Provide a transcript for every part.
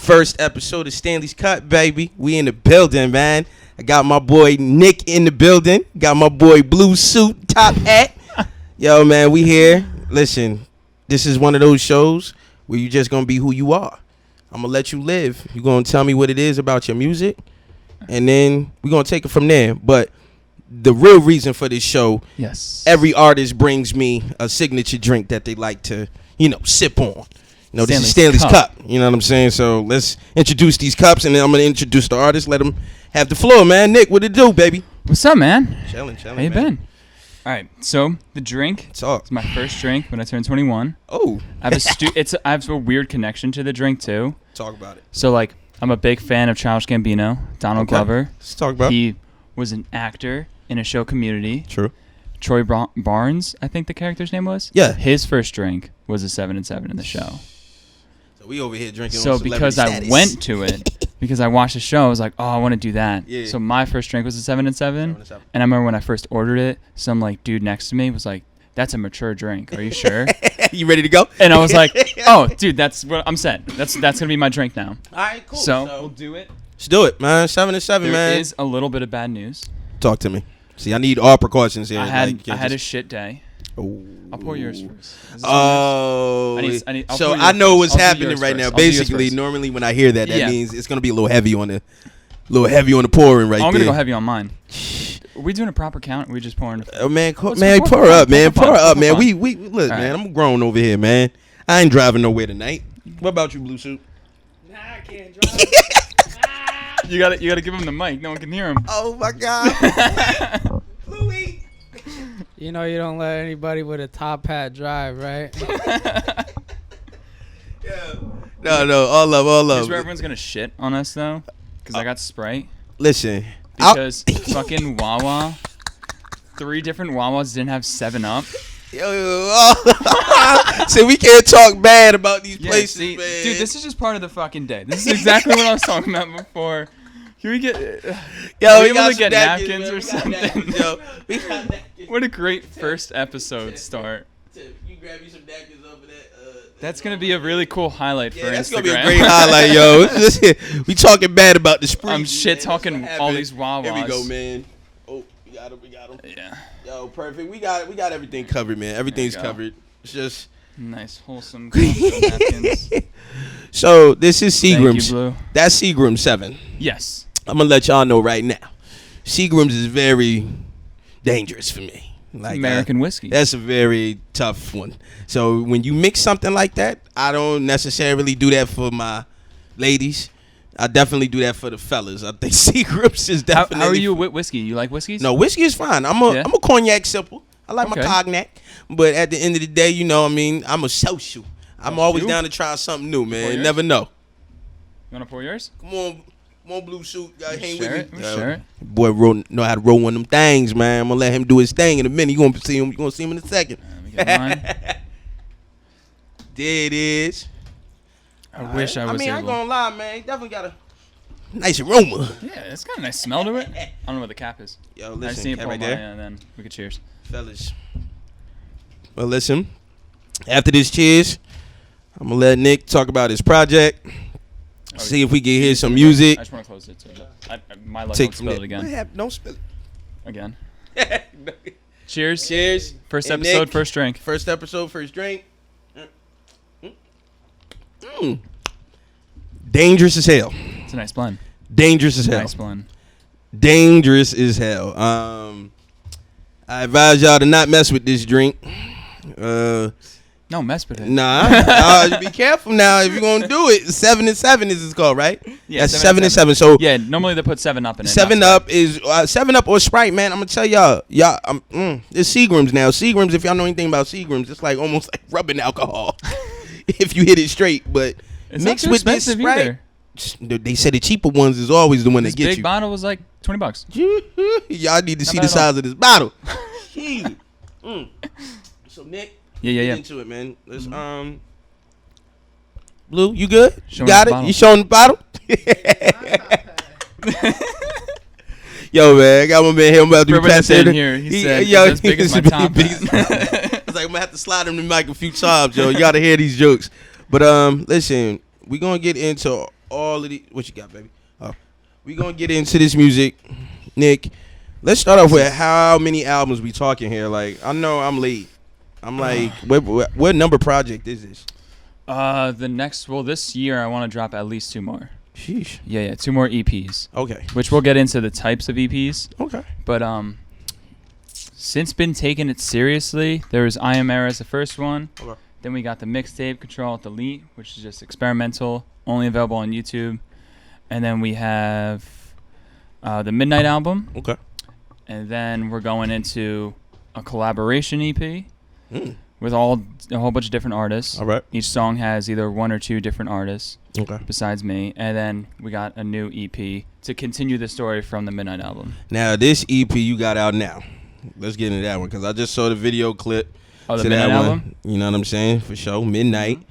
First episode of Stanley's Cut, baby. We in the building, man. I got my boy Nick in the building. Got my boy BlueSuitAndTopHat. Yo, man, we here. Listen, this is one of those shows where you just gonna be who you are. I'm gonna let you live. You're gonna tell me what it is about your music, and then we're gonna take it from there. But the real reason for this show, yes, every artist brings me a signature drink that they like to, sip on. This is Stanley's cup. You know what I'm saying? So let's introduce these cups, and then I'm gonna introduce the artist. Let them have the floor, man. Nick, what it do, baby? What's up, man? Chilling, How you man. been? All right, so the drink. Talk. It's my first drink when I turned 21. Oh. I have a weird connection to the drink too. Talk about it. So like, I'm a big fan of Childish Gambino, Donald Glover. Let's talk about it. He was an actor in a show Community. True. Troy Barnes, I think the character's name was. Yeah. His first drink was a 7 and 7 in the show. So we over here drinking. So on because status. I went to it, because I watched the show, I was like, oh, I want to do that. Yeah. So my first drink was a 7 and 7. 7 and 7. And I remember when I first ordered it, some like dude next to me was like, "That's a mature drink. Are you sure?" You ready to go? And I was like, "Oh, dude, that's what I'm set. That's gonna be my drink now." All right, cool. So we'll do it. Let's do it, man. 7 and 7, man. There is a little bit of bad news. Talk to me. See, I need all precautions here. I had a shit day. Oh. I'll pour yours first. Oh. I'll So pour I yours know first. what's I'll do happening yours right first. now. I'll do yours Basically, first. normally when I hear that, that Yeah. means it's gonna be a little heavy on the pouring right there. I'm gonna go heavy on mine. Are we doing a proper count? Or are we just pouring? Man, pour Let's up, man. pour Pour fun, up, pour man. fun. We look, All man. right. I'm grown over here, man. I ain't driving nowhere tonight. What about you, Blue Suit? Nah, I can't drive. You gotta give him the mic. No one can hear him. Oh my God. Louis. You know you don't let anybody with a top hat drive, right? Yeah. No. All love. Here's where everyone's gonna shit on us though, because I got Sprite. Listen. Because fucking Wawa, 3 different Wawas didn't have 7-Up. So we can't talk bad about these Yeah, places, see, man. dude, this is just part of the fucking day. This is exactly what I was talking about before. Can we get? Yo, we we got able to get some napkins man. or We got something? napkins, yo. We got napkins. What a great first episode start. You grab you some napkins over that. That's gonna be a really cool highlight for Yeah, that's Instagram. gonna be a great highlight, yo. We talking bad about the spree. I'm shit talking That's what all happened. these Wawas. Here we go, man. Oh, we got him. Yeah. Yo, perfect. We got everything covered, man. Everything's go. covered. It's just Nice, wholesome napkins. so. This is Thank you, Seagram's. Blue. That's Seagram's 7. Yes. I'm gonna let y'all know right now. Seagram's is very dangerous for me. Like American whiskey. That's a very tough one. So when you mix something like that, I don't necessarily do that for my ladies. I definitely do that for the fellas. I think Seagram's is definitely. How are you with whiskey? You like whiskeys? No, whiskey is fine. I'm a cognac simple. I like my Okay. cognac, but at the end of the day, I'm a social. I'm always you? down to try something new, man. yours? Never know. You wanna pour yours? Come on, Blue Suit. Hang Share with it. me. We'll share it. Boy know how to roll one of them things, man. I'm gonna let him do his thing in a minute. You gonna see him in a second. Let me get mine. There it is. I wish I was I ain't able. gonna lie, man. Definitely got a nice aroma. Yeah, it's got a nice smell to it. I don't know what the cap is. Yo, I listen, see it that pull right mine, there, and then we could cheers. fellas. Well, listen. After this cheers, I'm gonna let Nick talk about his project. See if we can hear some music. I just want to close it. So my luck Take don't from spill there. it again. Don't spill Again. it. Cheers. Cheers. First And episode, Nick, first drink. First episode, first drink. Dangerous as hell. It's a nice blend. Dangerous as hell. Nice blend. Dangerous as hell. I advise y'all to not mess with this drink. No, mess with it. Nah, be careful now if you're gonna do it. 7 and 7 is it's called, right? Yeah, that's 7 and 7. So yeah, normally they put 7-Up in it. 7 Up is 7 Up or Sprite, man. I'm gonna tell y'all, it's Seagram's now. Seagram's, if y'all know anything about Seagram's, it's like almost like rubbing alcohol if you hit it straight. But It's not mixed too with this expensive Sprite, either. they said the cheaper ones is always the one This that get big you. bottle was like $20. Y'all need to Not see bad the at all. size of this bottle. So Nick, Yeah. get into it, man. Let's Blue, you good? Show You got us it? the You showing the bottle? Yo, man, I got my man here. I'm about to For be everybody passing in here, he said, yo, "It's as big as my it's top big hat." I was like, I'm gonna have to slide him the mic a few times, yo. You gotta hear these jokes. But listen, we gonna get into all of the what you got, baby. We gonna get into this music, Nick. Let's start off with how many albums we talking here. Like, I know I'm late. I'm like, what number project is this? This year I want to drop at least 2 more. Sheesh. Yeah, 2 more EPs. Okay. Which we'll get into the types of EPs. Okay. But since been taking it seriously, there was I Am Era as the first one. Okay. Then we got the mixtape Control Alt Delete, which is just experimental, only available on YouTube. And then we have the Midnight album. Okay. And then we're going into a collaboration EP with a whole bunch of different artists. All right. Each song has either 1 or 2 different artists besides me. And then we got a new EP to continue the story from the Midnight album. Now, this EP you got out now. Let's get into that one because I just saw the video clip Oh, the to Midnight that album? one. You know what I'm saying? For sure. Midnight.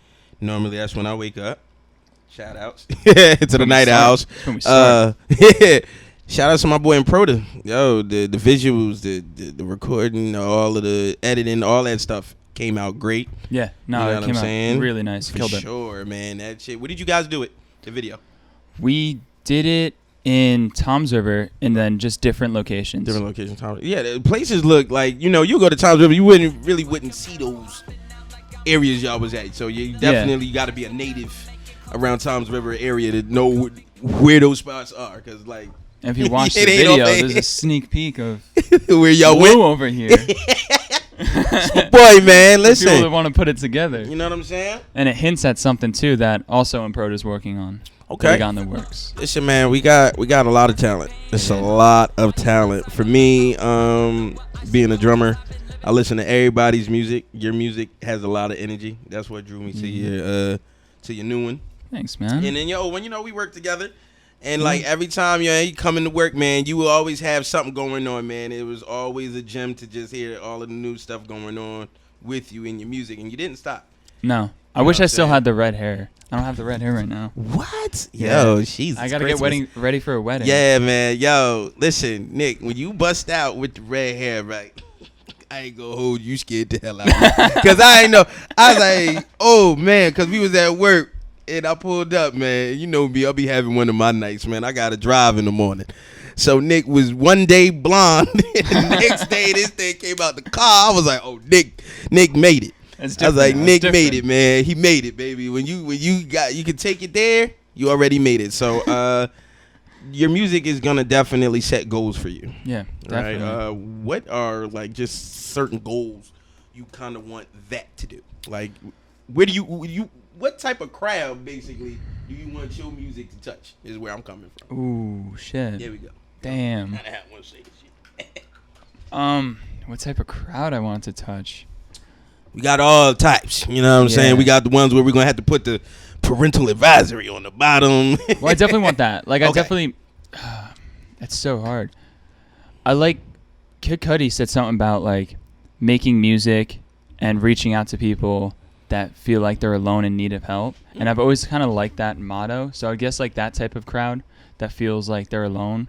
Normally, that's when I wake up. Shout outs to the Night Owls. Shout out to my boy Improta. Yo, the visuals, the recording, all of the editing, all that stuff came out great. Yeah, no, you know it what came I'm saying? out really nice. For Killed it. sure, man. That shit. Where did you guys do it? The video. We did it in Toms River and then just different locations. Different locations. Yeah, the places look like, you go to Toms River, you wouldn't see those areas y'all was at. So you definitely got to be a native around Toms River area to know where those spots are. Because, like, And if you watch the video, there's a sneak peek of where y'all went over here. Boy, man, listen. People that want to put it together. You know what I'm saying? And it hints at something too that also Improta's working on. Okay. We got in the works. Listen, man, we got a lot of talent. It's a lot of talent. For me, being a drummer, I listen to everybody's music. Your music has a lot of energy. That's what drew me to your new one. Thanks, man. And then when we work together, and like every time you come into work, man, you will always have something going on, man. It was always a gem to just hear all of the new stuff going on with you in your music, and you didn't stop. No, I wish I still had the red hair. I don't have the red hair right now. What? Yeah. Yo, Jesus. I gotta get ready for a wedding. Yeah, man. Yo, listen, Nick, when you bust out with the red hair, right? I ain't gonna hold you scared the hell out of me. Cause I ain't know. I was like, oh man, cause we was at work. And I pulled up, man. You know me, I'll be having one of my nights, man. I got to drive in the morning. So Nick was one day blonde. And the next day, this thing came out the car. I was like, oh, Nick made it. I was like, Nick made it, man. He made it, baby. When you can take it there, you already made it. So your music is going to definitely set goals for you. Yeah, definitely. Right? What are, like, just certain goals you kind of want that to do? Like, where do you what type of crowd, basically, do you want your music to touch is where I'm coming from. Ooh, shit. There we go. Damn. Gotta have one say this shit. What type of crowd I want to touch? We got all types. You know what I'm saying? We got the ones where we're going to have to put the parental advisory on the bottom. Well, I definitely want that. Like, Okay. That's so hard. I like, Kid Cudi said something about, like, making music and reaching out to people that feel like they're alone in need of help. And I've always kind of liked that motto. So I guess like that type of crowd that feels like they're alone.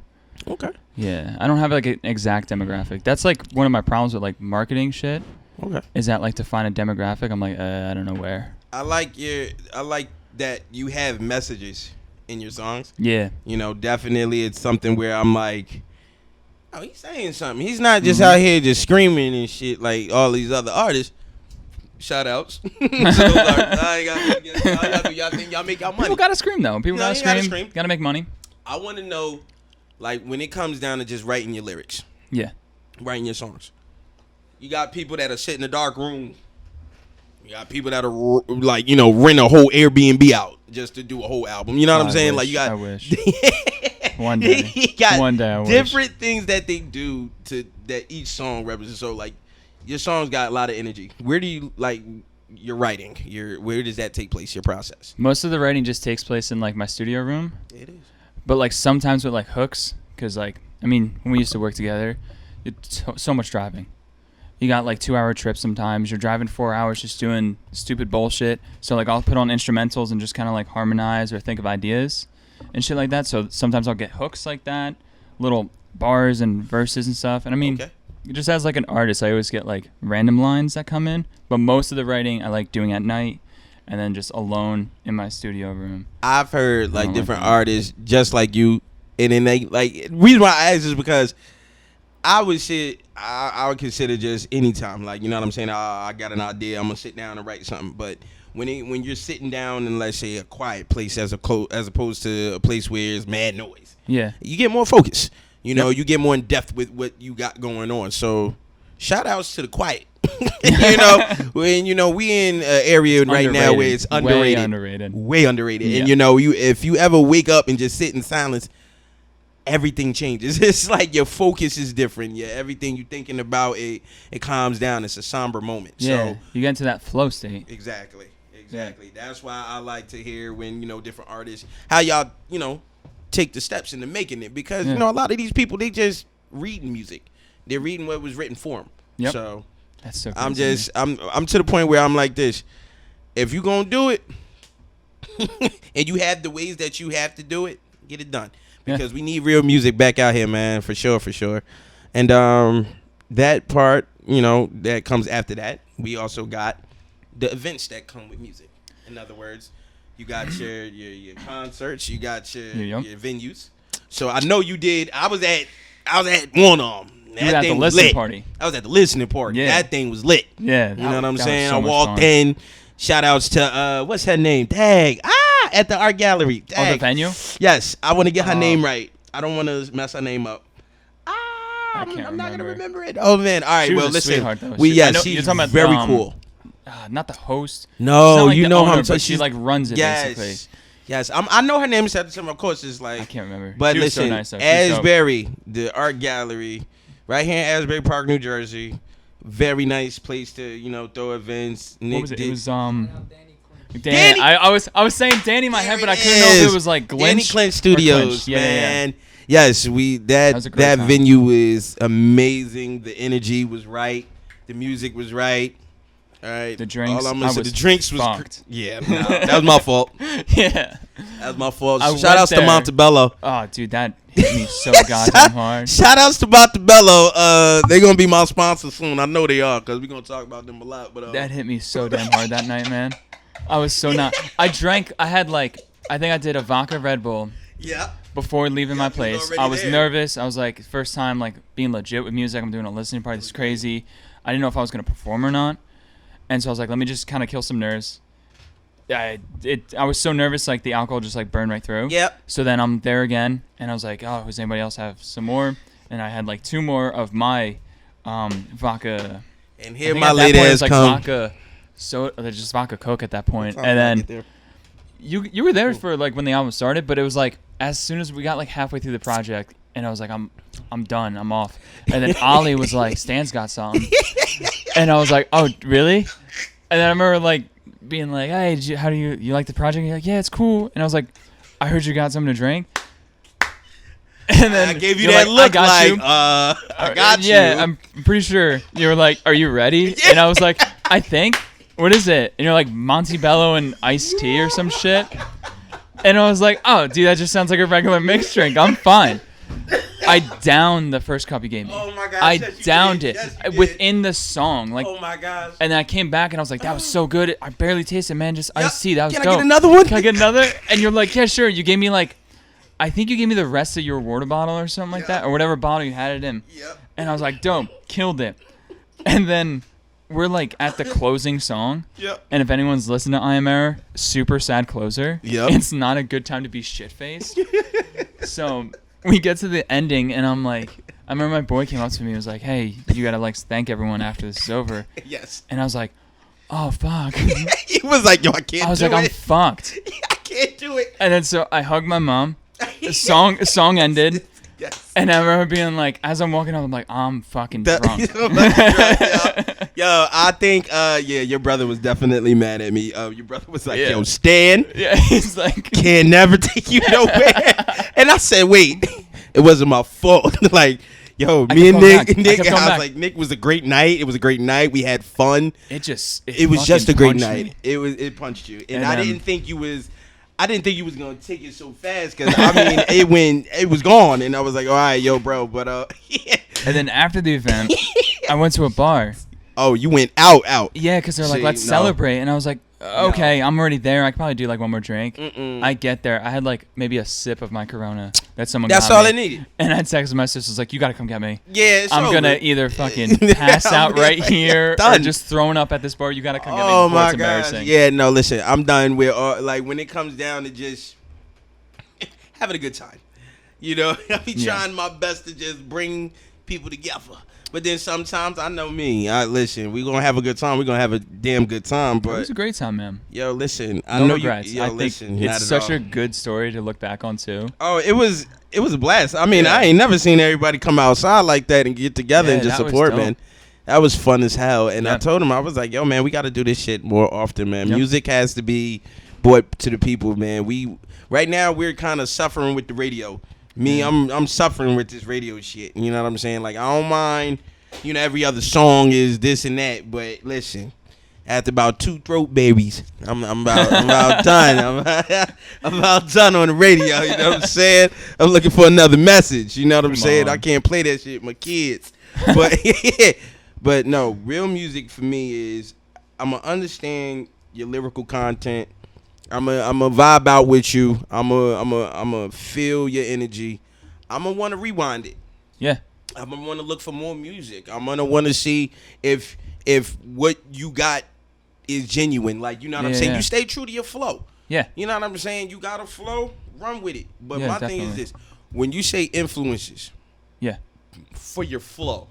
Okay. Yeah. I don't have like an exact demographic. That's like one of my problems with like marketing shit. Okay. Is that like to find a demographic? I'm like, I don't know where. I like that you have messages in your songs. Yeah. You know, definitely it's something where I'm like, oh, he's saying something. He's not just out here just screaming and shit like all these other artists. Shout outs. So, y'all think y'all make y'all money. People gotta scream though. People gotta scream. Gotta make money. I want to know, like, when it comes down to just writing your lyrics. Yeah. Writing your songs. You got people that are sit in a dark room. You got people that are like, rent a whole Airbnb out just to do a whole album. You know what I'm saying? Like, you got. I wish. One day. You got one day. I wish. different things that they do to that each song represents. So like, your songs got a lot of energy. Where do you like your writing? Where does that take place? Your process? Most of the writing just takes place in like my studio room. It is. But like sometimes with like hooks, because like when we used to work together, it's so much driving. You got like 2-hour trips sometimes. You're driving 4 hours just doing stupid bullshit. So like I'll put on instrumentals and just kind of like harmonize or think of ideas and shit like that. So sometimes I'll get hooks like that, little bars and verses and stuff. And okay. Just as like an artist, I always get like random lines that come in. But most of the writing I like doing at night. and then just alone in my studio room. I've heard like like different that. artists just like you, and then they like reason why I ask is because I would consider just anytime, like, you know what I'm saying. I got an idea, I'm gonna sit down and write something. But when you're sitting down in, let's say, a quiet place as opposed to a place where there's mad noise, Yeah. you get more focus. You know, you get more in depth with what you got going on. So shout outs to the quiet. You know, when we in an area right now where it's underrated. Way underrated. Yeah. And if you ever wake up and just sit in silence, everything changes. It's like your focus is different. Yeah, everything you're thinking about, it calms down. It's a somber moment. Yeah, So you get into that flow state. exactly. That's why I like to hear when different artists, how y'all take the steps into making it, because a lot of these people, they just reading music. They're reading what was written for them. Yep. So That's so I'm crazy. I'm to the point where I'm like this. If you gonna do it, and you have the ways that you have to do it, get it done. Because we need real music back out here, man, for sure. And that part, that comes after that. We also got the events that come with music. In other words, you got your concerts, you got your venues. So I know you did. I was at one of them. You were at the listening party. I was at the listening party. Yeah. That thing was lit. Yeah. You know what I'm saying? So I walked in. Shout outs to what's her name? Dag. At the art gallery. Dag. Oh, the venue? Yes. I want to get her name right. I don't want to mess her name up. I'm not gonna remember it. Oh man. All right. She was well, a listen. sweetheart, though. She's you're talking about, very cool. Not the host. No, She's not like you the know owner, how but she like runs it basically. Yes, I know her name is at the time. Of course, it's like I can't remember. But she was listen, so nice, though. She was dope. Asbury, the art gallery, right here in Asbury Park, New Jersey. Very nice place to throw events. What was it? It was Danny. Danny. I was saying Danny in my head, but I couldn't know if it was like Glinch. Danny Clint Studios, Yeah, man. Yes, that venue was amazing. The energy was right. The music was right. All right. The drinks. All I'm gonna say, the drinks was fucked. that was my fault. Yeah. That was my fault. I Shout outs to went there. Montebello. Oh, dude, that hit me so goddamn hard. Shout outs to Montebello. They're gonna be my sponsor soon. I know they are, because we're gonna talk about them a lot. But that hit me so damn hard that night, man. I was so not. I think I did a vodka Red Bull. Yeah. Before leaving my place, I was there. nervous. I was like, first time like being legit with music. I'm doing a listening party. This is crazy. I didn't know if I was gonna perform or not, and so I was like, let me just kind of kill some nerves. I was so nervous, like the alcohol just like burned right through. Yep. So then I'm there again, and I was like, oh, does anybody else have some more? And I had like 2 more of my vodka. And here my lady has like come. Vodka, just vodka Coke at that point, and then. You were there for like when the album started, but it was like as soon as we got like halfway through the project, and I was like, I'm done, I'm off. And then Ollie was like, Stan's got some, and I was like, oh really? And then I remember like being like, hey, how do you like the project? And you're like, yeah, it's cool. And I was like, I heard you got something to drink. And then I gave you that look like, I got you. Yeah, I'm pretty sure. You were like, are you ready? And I was like, I think. What is it? And you're like Montebello and iced tea or some shit. And I was like, oh, dude, that just sounds like a regular mixed drink. I'm fine. I downed the first cup you gave me. Oh my gosh. I downed it within the song. Like, oh my gosh. And then I came back and I was like, that was so good. I barely tasted, man. Just iced tea. That was dope. Can I get another one? Can I get another? And you're like, yeah, sure. You gave me like, I think you gave me the rest of your water bottle or something like that, or whatever bottle you had it in. Yep. And I was like, dope, killed it. And then we're like at the closing song. Yep. And if anyone's listened to I Am Error, super sad closer. Yep. It's not a good time to be shit-faced. So we get to the ending, and I'm like, I remember my boy came up to me and was like, hey, you gotta like thank everyone after this is over. Yes. And I was like, oh, fuck. He was like, yo, I can't do it. I was like, I'm fucked. I can't do it. And then so I hugged my mom. The song ended. Yes. And I remember being like, as I'm walking up, I'm like, I'm fucking drunk. Yo, I think, your brother was definitely mad at me. Your brother was like, Yeah. yo, Stan, Yeah, he's like, can never take you nowhere. And I said, wait, it wasn't my fault. Like, yo, me and Nick, I was like, Nick was a great night. It was a great night. We had fun. It was just a great punched night. me. It punched you. And And, I didn't think you was gonna take it so fast, because I mean it was gone, and I was like, all right, yo, bro, but yeah. And then after the event, I went to a bar. Oh, you went out. Yeah, because they're like, See, let's no. celebrate. And I was like, Okay, I'm already there. I could probably do like one more drink. Mm-mm. I get there. I had like maybe a sip of my Corona that someone That's got all me. I needed. And I texted my sisters like, you got to come get me. Yeah, it's I'm over. gonna either fucking pass out right here or Done. just throwing up at this bar. You got to come get me. Oh before my it's god. embarrassing. Yeah, no, listen. I'm done with like when it comes down to just having a good time. You know, I be trying my best to just bring people together. But then sometimes I know me. Listen, we're gonna have a good time. We're gonna have a damn good time. It But was a great time, man. yo, listen, I No know regrets. you. Yo, I think listen, not it's at such all. a good story to look back on too. Oh, it was a blast. I mean, Yeah. I ain't never seen everybody come outside like that and get together and Yeah, just that was support, dope. man. That was fun as hell. And I Yep. told him, I was like, yo, man, we got to do this shit more often, man. Yep. Music has to be brought to the people, man. Right now we're kind of suffering with the radio. Me, Yeah. I'm suffering with this radio shit. You know what I'm saying? Like, I don't mind, you know, every other song is this and that, but listen. After about 2 throat babies, I'm about done. I'm about done on the radio. You know what I'm saying? I'm looking for another message. You know what I'm Come saying? on. I can't play that shit with my kids. But but no, real music for me is I'ma understand your lyrical content. I'ma vibe out with you. I'ma feel your energy. I'ma want to rewind it. Yeah. I'm gonna want to look for more music. I'm gonna want to see if what you got is genuine. Like, you know what I'm Yeah, saying? yeah. You stay true to your flow. Yeah. You know what I'm saying? You got a flow, run with it. But Yeah, my thing is definitely. this: when you say influences Yeah. for your flow,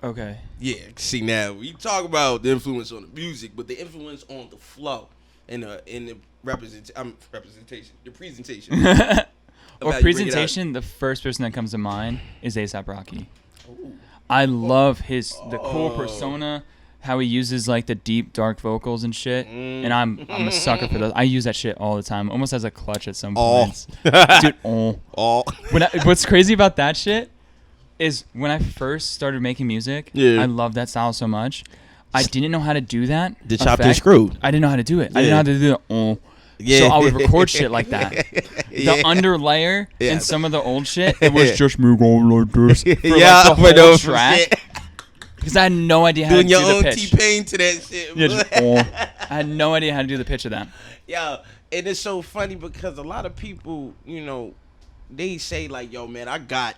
Okay. yeah. See, now we talk about the influence on the music, but the influence on the flow and the representation, the presentation. Or About you bring it out. presentation, the first person that comes to mind is A$AP Rocky. I love the cool persona, how he uses like the deep dark vocals and shit. And I'm a sucker for those. I use that shit all the time, almost as a clutch at some points. Dude, what's crazy about that shit is when I first started making music, Yeah. I loved that style so much. I didn't know how to do that. The chopped and effect. screwed. I didn't know how to do it. I didn't know how to do the Yeah. So I would record shit like that. Yeah. The underlayer Yeah. in some of the old shit, it was just me going like this for Yeah, like the but whole no track. Because I had no idea how Doing to your do own the pitch. T-Pain to that shit. Yeah, just, I had no idea how to do the pitch of that. Yo, and it's so funny because a lot of people, you know, they say like, yo, man, I got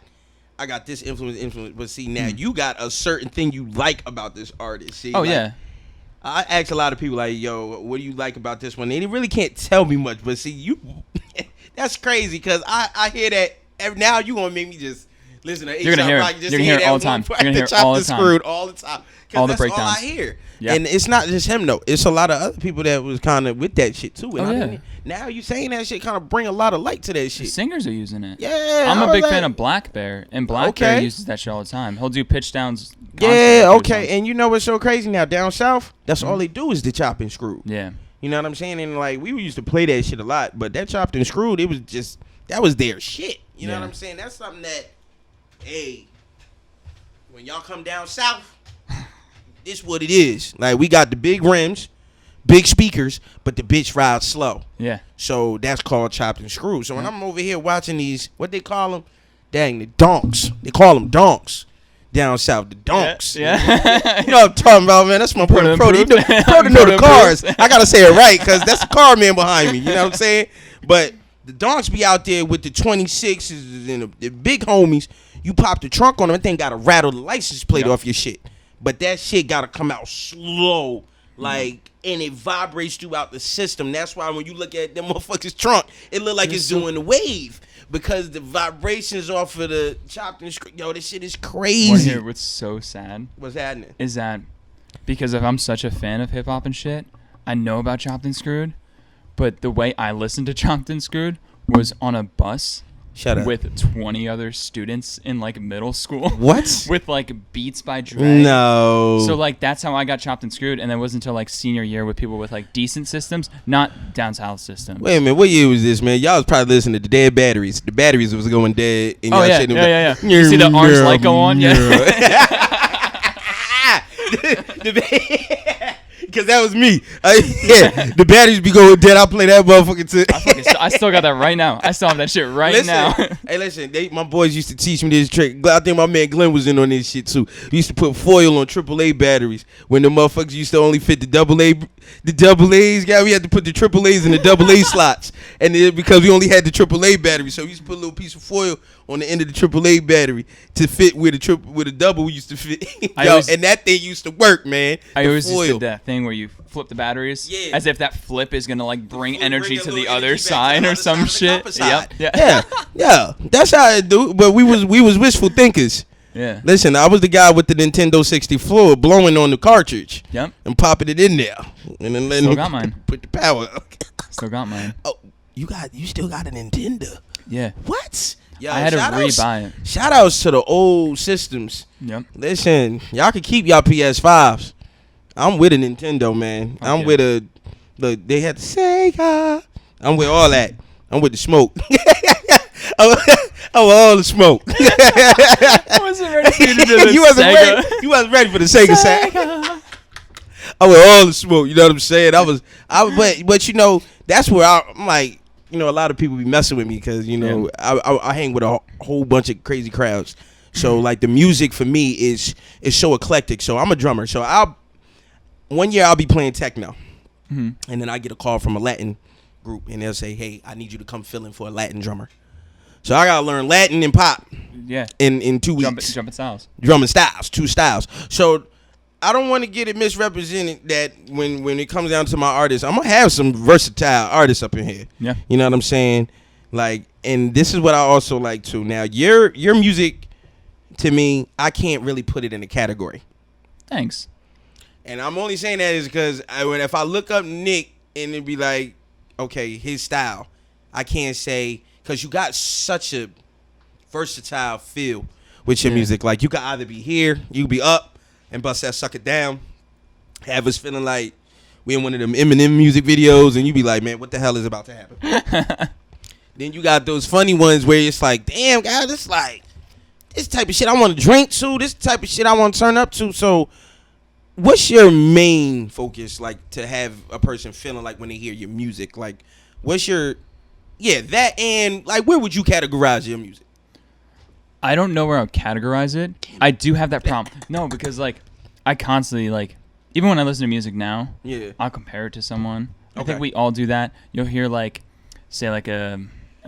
this influence. But see, now you got a certain thing you like about this artist. See, Oh, like, yeah. I ask a lot of people like, yo, what do you like about this one? They really can't tell me much. But see, you, that's crazy because I hear that. Now you going to make me just listen to You're gonna hear it. Rocky, just You're gonna hear it that all the one time. part, You're gonna hear it Chopped all the and time. Screwed all the time. 'Cause All the that's all breakdowns. I hear. Yeah. And it's not just him though. It's a lot of other people that was kind of with that shit too. And Oh, I yeah. didn't- now you saying that shit kind of bring a lot of light to that The shit. singers are using it. Yeah, I'm I a was big like- fan of Black Bear, and Black Bear Okay. uses that shit all the time. He'll do pitch downs. constantly Yeah, through okay. songs. And you know what's so crazy now? Down south, that's all they do is the chop and screw. Yeah. You know what I'm saying? And like we used to play that shit a lot, but that chopped and screwed, it was just that was their shit. You know Yeah. what I'm saying? That's something that, hey, when y'all come down south, this what it is. Like we got the big rims, big speakers, but the bitch rides slow. Yeah. So that's called chopped and screwed. So when I'm over here watching these, what they call them? Dang, the donks. They call them donks. Down south, the donks. Yeah. You know what I'm talking about, man. That's my brother Pro. He Improved. Pro to know the Improved. cars. I gotta say it right because that's the car man behind me. You know what I'm saying? But the donks be out there with the 26s and the big homies. You pop the trunk on them, that thing gotta rattle the license plate Yep. off your shit. But that shit gotta come out slow, like, and it vibrates throughout the system. That's why when you look at them motherfuckers' trunk, it look like it's doing the wave. Because the vibrations off of the chopped and screwed. Yo, this shit is Wanna crazy. hear what's so sad What's happening? is that because if I'm such a fan of hip hop and shit, I know about Chopped and Screwed, but the way I listened to Chopped and Screwed was on a bus Shut up. with 20 other students in like middle school. What? With like Beats by Dre. No. So like that's how I got Chopped and Screwed, and then it wasn't until like senior year with people with like decent systems, not down south systems. Wait a minute, what year was this, man? Y'all was probably listening to the dead batteries. The batteries was going dead. And Oh y'all yeah, shit yeah. You see the orange light go on? Yeah. Cause that was me. Yeah, the batteries be going dead. I play that motherfucker too. I still got that right now. I still have that shit right now. Hey, listen, my boys used to teach me this trick. I think my man Glenn was in on this shit too. We used to put foil on AAA batteries when the motherfuckers used to only fit the double A's. Yeah, we had to put the triple A's in the double A slots, and then because we only had the AAA battery, so we used to put a little piece of foil on the end of the AAA battery to fit where the double used to fit. And that thing used to work, man. I always used to do that thing where you flip the batteries, as if that flip is gonna like bring energy to the other side or some shit. Yep. Yeah. That's how I do. But we was wishful thinkers. Yeah. Listen, I was the guy with the Nintendo 64 blowing on the cartridge. Yep. And popping it in there, and then letting Still got mine. Put the power up. Still got mine. Oh, you still got a Nintendo? Yeah. What? Yo, I had to rebuy it. Shout outs to the old systems. Yep. Listen, y'all can keep y'all PS5s. I'm with a Nintendo, man. I'm with they had the Sega. I'm with all that. I'm with the smoke. I'm with all the smoke. I wasn't ready for you to do the You wasn't ready for the Sega sound. I'm with all the smoke. You know what I'm saying? But you know, that's where I'm like, you know, a lot of people be messing with me because, you know, I hang with a whole bunch of crazy crowds. So like the music for me is so eclectic. So I'm a drummer. So one year I'll be playing techno, and then I get a call from a Latin group, and they'll say, "Hey, I need you to come fill in for a Latin drummer." So I gotta learn Latin and pop. Yeah. In 2 weeks. Jumping styles. Drumming styles, 2 styles. So I don't want to get it misrepresented that when it comes down to my artists, I'm gonna have some versatile artists up in here. Yeah. You know what I'm saying? Like, and this is what I also like too. Now, your music, to me, I can't really put it in a category. Thanks. And I'm only saying that is because if I look up Nick and it'd be like, okay, his style, I can't say, because you got such a versatile feel with your music. Like, you could either be here, you could be up and bust that sucker down, have us feeling like we in one of them Eminem music videos, and you be like, man, what the hell is about to happen? Then you got those funny ones where it's like, damn, guys, it's like, this type of shit I want to drink to, this type of shit I want to turn up to. So what's your main focus, like, to have a person feeling like when they hear your music? Like, what's your, that, and, like, where would you categorize your music? I don't know where I'll categorize it. I do have that problem. No, because, like, I constantly, like, even when I listen to music now, I'll compare it to someone. I think we all do that. You'll hear, like, say, like, a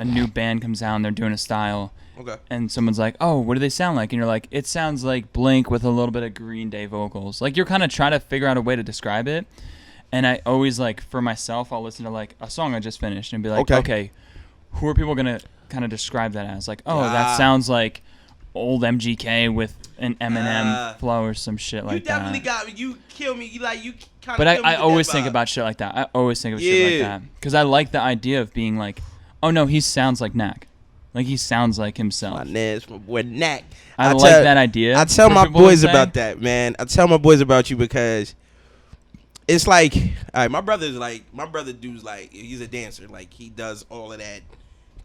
new band comes out and they're doing a style. Okay. And someone's like, oh, what do they sound like? And you're like, it sounds like Blink with a little bit of Green Day vocals. Like, you're kind of trying to figure out a way to describe it. And I always, like, for myself, I'll listen to, like, a song I just finished and be like, okay, who are people going to kind of describe that as? Like, oh, that sounds like old MGK with an Eminem flow or some shit like that. You definitely got me. You kill me. You kind of. But I always think about shit like that. I always think of shit like that. Because I like the idea of being like, oh, no, he sounds like Knack. Like, he sounds like himself. My boy Knack. I like that idea. I tell my boys about that, man. I tell my boys about you because it's like, all right, my brother dude's like, he's a dancer. Like, he does all of that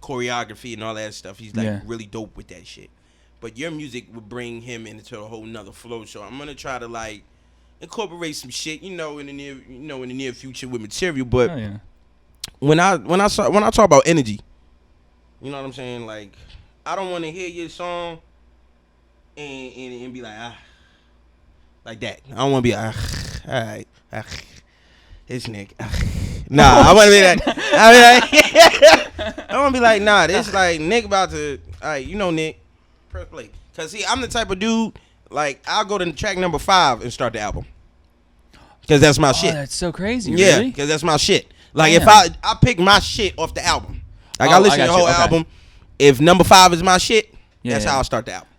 choreography and all that stuff. He's like really dope with that shit. But your music would bring him into a whole nother flow. So I'm gonna try to like incorporate some shit, in the near future with material. But when I talk about energy, you know what I'm saying? Like, I don't want to hear your song and be like like that. I don't want to be all right, it's Nick. Nah, I want to be that. I want to be like, nah, this like Nick about to. All right, Nick. Press play. Cause see, I'm the type of dude, like, I'll go to track number 5 and start the album. Cause that's my shit. That's so crazy. Yeah, really? Cause that's my shit. Like, if I pick my shit off the album. Like, I listen to the whole album. If number 5 is my shit, that's how I'll start the album.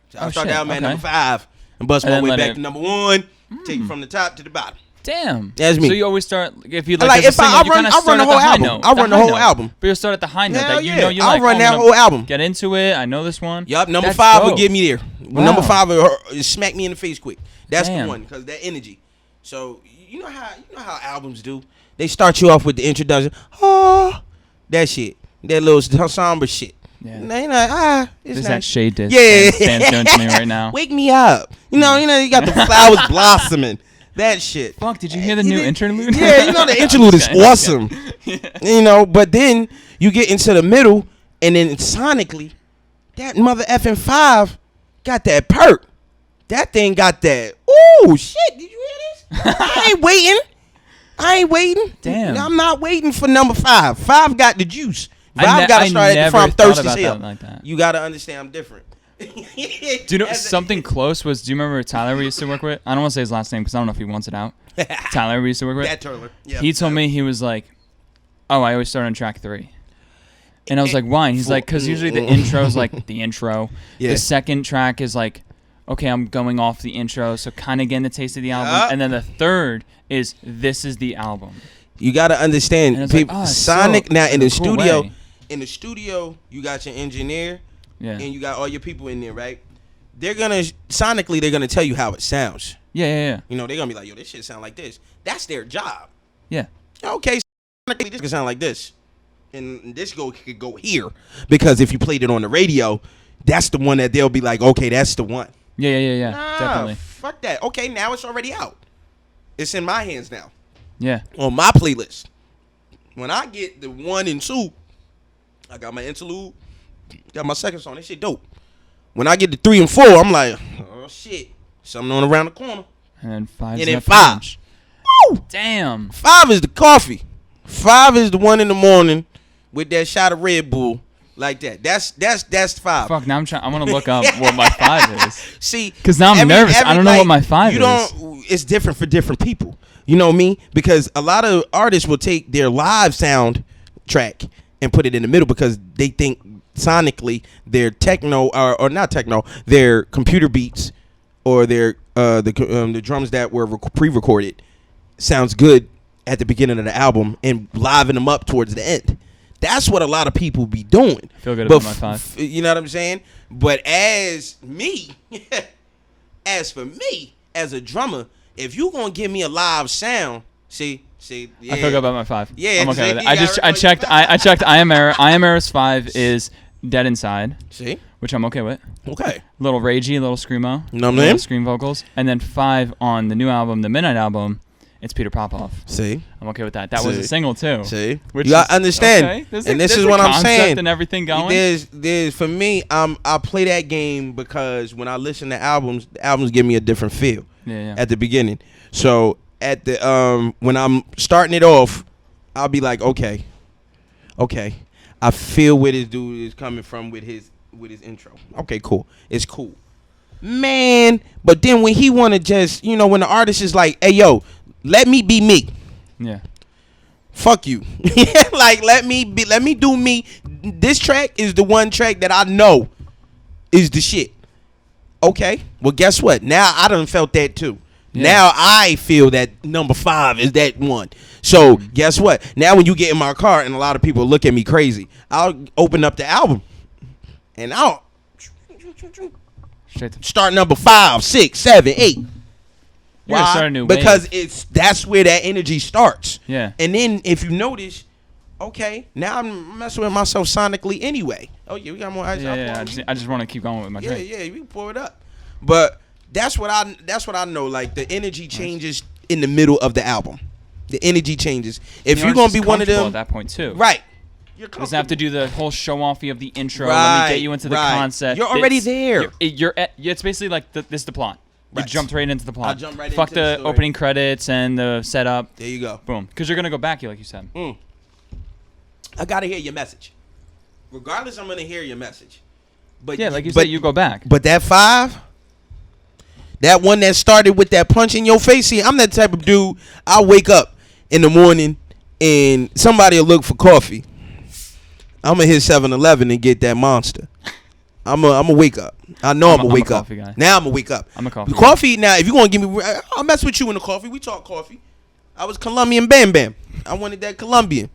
So I'll start the album at number 5 and bust my way back to number 1. Take it from the top to the bottom. Damn. That's me. So you always start, if you like if I run the whole album. I run the whole album. But you'll start at the high note that you like. I'll run that whole album. Get into it. I know this one. Yup. Number 5 will get me there. Number 5 will smack me in the face quick. That's the one, because that energy. So you know how albums do. They start you off with the introduction. Oh, that shit. That little somber shit. Yeah. You're like, it's that shade disc. Yeah. Stan's doing to me right now. Wake me up. You know, you got the flowers blossoming. That shit. Fuck, did you hear the new interlude? Yeah, you know the interlude is awesome. You know, but then you get into the middle, and then sonically, that mother effing 5 got that perk. That thing got that. Ooh, shit! Did you hear this? I ain't waiting. Damn. I'm not waiting for number 5. 5 got the juice. 5 got to start at the front. I'm thirsty as hell. Like that. You got to understand I'm different. Do you know something close was? Do you remember Tyler we used to work with? I don't want to say his last name because I don't know if he wants it out. Tyler we used to work with. That Turler. Yeah. He told me he was like, "Oh, I always start on track 3." And I was like, why? And he's like, because usually the intro is like the intro. Yeah. The second track is like, okay, I'm going off the intro, so kind of getting the taste of the album. And then the third is, this is the album. You got to understand, people, like, Sonic, so, now in the cool studio, way. You got your engineer, and you got all your people in there, right? Sonically, they're going to tell you how it sounds. Yeah. You know, they're going to be like, yo, this shit sound like this. That's their job. Yeah. Okay, sonically, this can sound like this. And this could go here, because if you played it on the radio, that's the one that they'll be like, okay, that's the one. Yeah. Nah, definitely. Fuck that. Okay, now it's already out. It's in my hands now. Yeah. On my playlist. When I get the 1 and 2, I got my interlude, got my second song. That shit dope. When I get the 3 and 4, I'm like, oh shit, something on around the corner. And then 5. And then 5. Woo! Damn. 5 is the coffee. 5 is the 1 in the morning with that shot of Red Bull, like that. That's 5. Fuck, now I'm gonna look up what my 5 is. See, because now I'm nervous. I don't know what my 5 is. It's different for different people. You know me, because a lot of artists will take their live sound track and put it in the middle because they think sonically their techno or not techno, their computer beats or their the drums that were pre-recorded sounds good at the beginning of the album and liven them up towards the end. That's what a lot of people be doing. I feel good about my 5. You know what I'm saying? But as for me, as a drummer, if you gonna give me a live sound, see, yeah. I feel good about my 5. Yeah, I'm okay with it. I checked. I checked. I am Era's 5 is Dead Inside. See, which I'm okay with. Okay. Little ragey, little screamo. You know what I mean? Scream vocals, and then 5 on the new album, the Midnight album. It's Peter Popoff. See, I'm okay with that. That was a single too. See, which you gotta understand, okay. This is what I'm saying. And everything going. There's for me. I play that game because when I listen to albums, the albums give me a different feel. Yeah. At the beginning, so at the when I'm starting it off, I'll be like, okay, I feel where this dude is coming from with his intro. Okay, cool. It's cool, man. But then when he wanna just, when the artist is like, hey yo, let me be me. Yeah. Fuck you. Like let me do me. This track is the one track that I know is the shit. Okay. Well, guess what? Now I done felt that too. Yeah. Now I feel that number 5 is that one. So guess what? Now when you get in my car and a lot of people look at me crazy, I'll open up the album and I'll start number 5, 6, 7, 8. Why? Start a new because that's where that energy starts. Yeah. And then if you notice, okay, now I'm messing with myself sonically anyway. Oh yeah, we got more ice. Yeah. I just want to keep going with my drink. Yeah, we can pour it up. But that's what I know. Like the energy changes in the middle of the album. The energy changes. If you're gonna be one of them at that point too, right? You're doesn't have to do the whole show offy of the intro. Let me get you into the concept. You're already there. It's basically like this is the plot. You jumped right into the plot. I jumped right Fuck into the story. opening credits and the setup. There you go. Boom. Because you're gonna go back, like you said. I gotta hear your message. Regardless, I'm gonna hear your message. But yeah, like you said, you go back. But that 5, that one that started with that punch in your face. See, I'm that type of dude. I'll wake up in the morning and somebody will look for coffee. I'm gonna hit 7-Eleven and get that monster. I'm a wake up. I know I'm a wake up. Guy. Now I'm a wake up. I'm a coffee. Coffee. Now, if you're gonna give me, I'll mess with you in the coffee. We talk coffee. I was Colombian Bam Bam. I wanted that Colombian.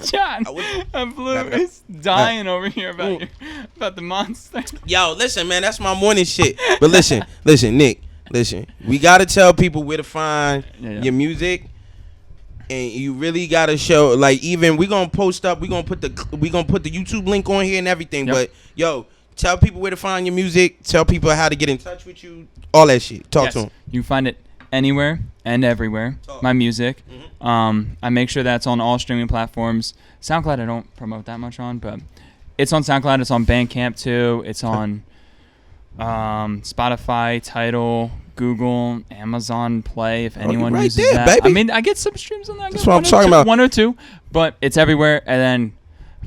John, Blue is dying over here about the monster. Yo, listen, man, that's my morning shit. But listen, Nick, we gotta tell people where to find your music. And you really gotta show, like, even we gonna post up, we gonna put the YouTube link on here and everything. Yep. But yo, tell people where to find your music. Tell people how to get in touch with you. All that shit. Talk to them. You can find it anywhere and everywhere. Talk. My music. Mm-hmm. I make sure that's on all streaming platforms. SoundCloud I don't promote that much on, but it's on SoundCloud. It's on Bandcamp too. It's on Spotify, Tidal, Google, Amazon Play. If anyone right uses there, that, baby. I mean, I get some streams on that. That's what I'm talking about. 1 or 2, but it's everywhere. And then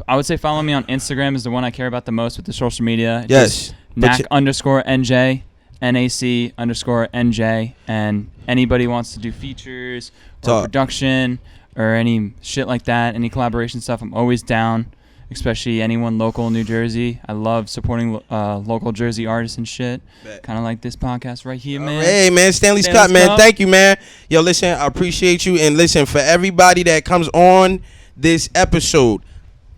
I would say follow me on Instagram is the one I care about the most with the social media. Yes. NAC_NJ, NAC_NJ, and anybody wants to do features or Talk. production or any shit like that, any collaboration stuff, I'm always down. Especially anyone local in New Jersey. I love supporting local Jersey artists and shit. Kind of like this podcast right here, man. Hey, man, Stanley's Cup, man. Thank you, man. Yo, listen, I appreciate you. And listen, for everybody that comes on this episode,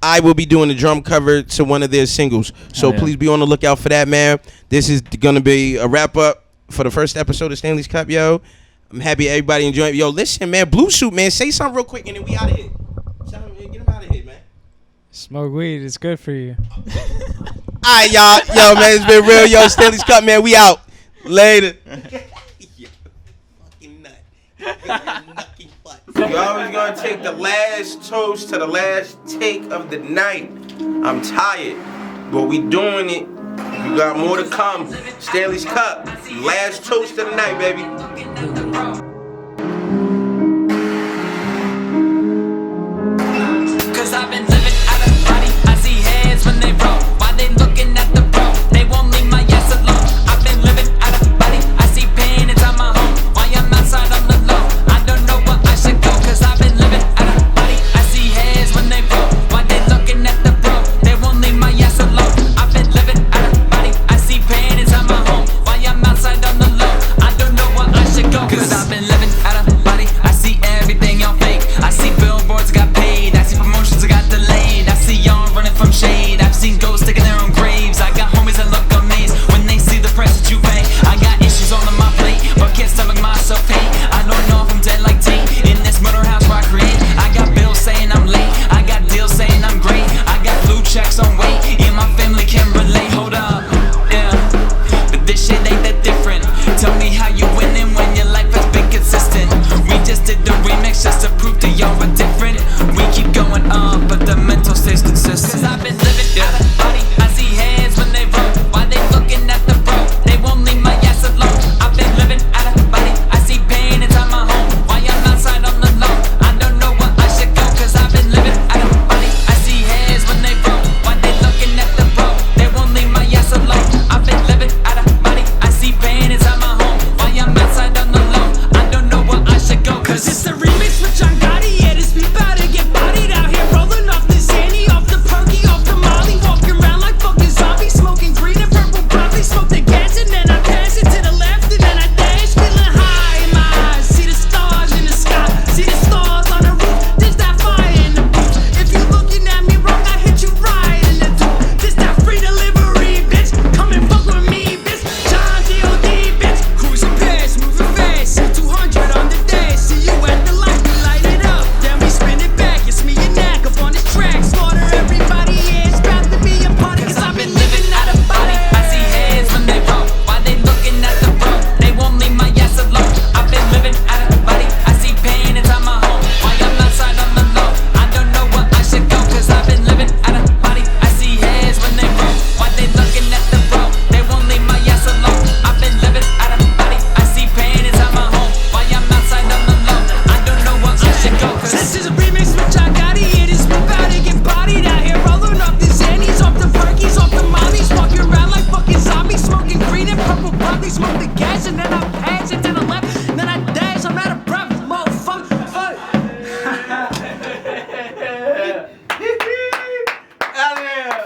I will be doing the drum cover to one of their singles. So please be on the lookout for that, man. This is going to be a wrap-up for the first episode of Stanley's Cup, yo. I'm happy everybody enjoyed it. Yo, listen, man, Blue Suit, man, say something real quick, and then we out of here. Get him out of here, man. Smoke weed. It's good for you. All right, y'all. Yo, man, it's been real. Yo, Stanley's Cup, man. We out. Later. Yo, fucking nut. You always gonna take the last toast to the last take of the night. I'm tired, but we doing it. You got more to come. Stanley's Cup. Last toast of the night, baby. Cause I've been living out of body. I see heads when they roll. Why they looking at the road? They won't leave my ass alone. I've been living out of body. I see pain inside my home. Why I'm outside on the low? I don't know where I should go. Cause I've been living out of body. I see heads when they roll. Why they looking at the road? They won't leave my ass alone. I've been living out of body. I see pain inside my home. Why I'm outside on the low? I don't know where I should go. Cause I've been living out of body. I see everything y'all fake. I see billboards got paid. I see promotions got delayed. I see y'all running from shade. I've seen ghosts taking their own graves. I got homies that look amazed when they see the price that you pay. I got issues all on my plate, but can't stomach myself hate. I don't know if I'm dead like T in this murder house where I create. I got bills saying I'm late. I got deals saying I'm great. I got blue checks on weight, and my family can relate. Hold up, yeah, but this shit ain't that different. Tell me how you winning when your life has been consistent. We just did the remix just to prove to y'all we're different.